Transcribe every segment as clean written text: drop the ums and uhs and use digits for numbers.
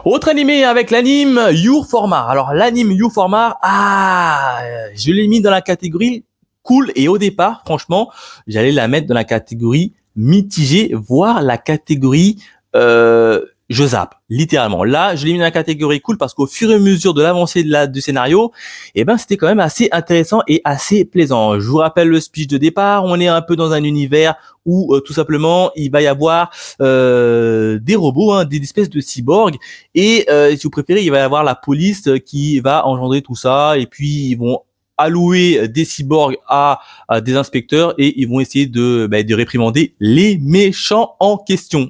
Autre animé avec l'anime You for Mar. Alors l'anime You for Mar, je l'ai mis dans la catégorie cool et au départ, franchement, j'allais la mettre dans la catégorie mitigée, voire la catégorie je zappe, littéralement. Là, je l'ai mis dans la catégorie cool parce qu'au fur et à mesure de l'avancée du scénario, c'était quand même assez intéressant et assez plaisant. Je vous rappelle le speech de départ. On est un peu dans un univers où tout simplement il va y avoir des robots, des espèces de cyborgs, et si vous préférez, il va y avoir la police qui va engendrer tout ça, et puis ils vont allouer des cyborgs à des inspecteurs et ils vont essayer de réprimander les méchants en question.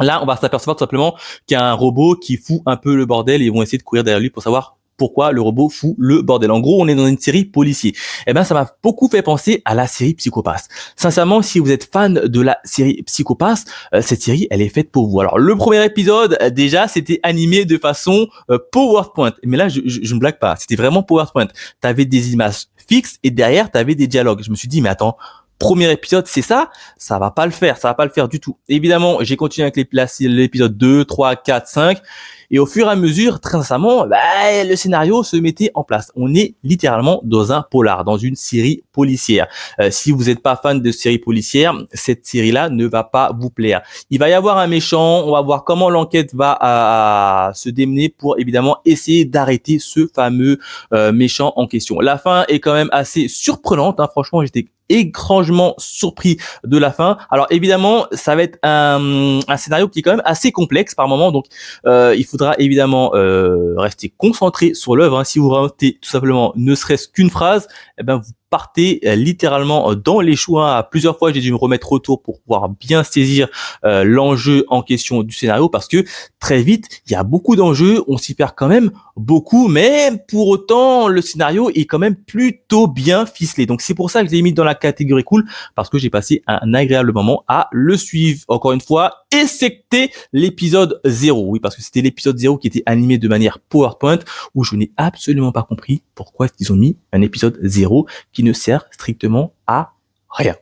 Là, on va s'apercevoir tout simplement qu'il y a un robot qui fout un peu le bordel et ils vont essayer de courir derrière lui pour savoir pourquoi le robot fout le bordel. En gros, on est dans une série policier. Ça m'a beaucoup fait penser à la série Psycho-Pass. Sincèrement, si vous êtes fan de la série Psycho-Pass, cette série, elle est faite pour vous. Alors, le premier épisode, déjà, c'était animé de façon PowerPoint. Mais là, je ne blague pas. C'était vraiment PowerPoint. T'avais des images fixes et derrière, t'avais des dialogues. Je me suis dit, mais attends, premier épisode, c'est ça va pas le faire du tout. Évidemment, j'ai continué avec l'épisode 2, 3, 4, 5, et au fur et à mesure, très sincèrement, le scénario se mettait en place. On est littéralement dans un polar, dans une série policière. Si vous n'êtes pas fan de séries policières, cette série-là ne va pas vous plaire. Il va y avoir un méchant, on va voir comment l'enquête va se démener pour évidemment essayer d'arrêter ce fameux méchant en question. La fin est quand même assez surprenante, franchement, j'étais étrangement surpris de la fin. Alors évidemment, ça va être un scénario qui est quand même assez complexe par moment, donc il faudra évidemment rester concentré sur l'œuvre. Si vous ratez tout simplement ne serait-ce qu'une phrase, vous partez littéralement dans les choux. Plusieurs fois, j'ai dû me remettre autour pour pouvoir bien saisir l'enjeu en question du scénario, parce que très vite, il y a beaucoup d'enjeux, on s'y perd quand même beaucoup, mais pour autant, le scénario est quand même plutôt bien ficelé. Donc c'est pour ça que je l'ai mis dans la catégorie cool, parce que j'ai passé un agréable moment à le suivre. Encore une fois, excepté l'épisode 0. Oui, parce que c'était l'épisode 0 qui était animé de manière PowerPoint, où je n'ai absolument pas compris pourquoi ils ont mis un épisode 0 qui ne sert strictement à rien.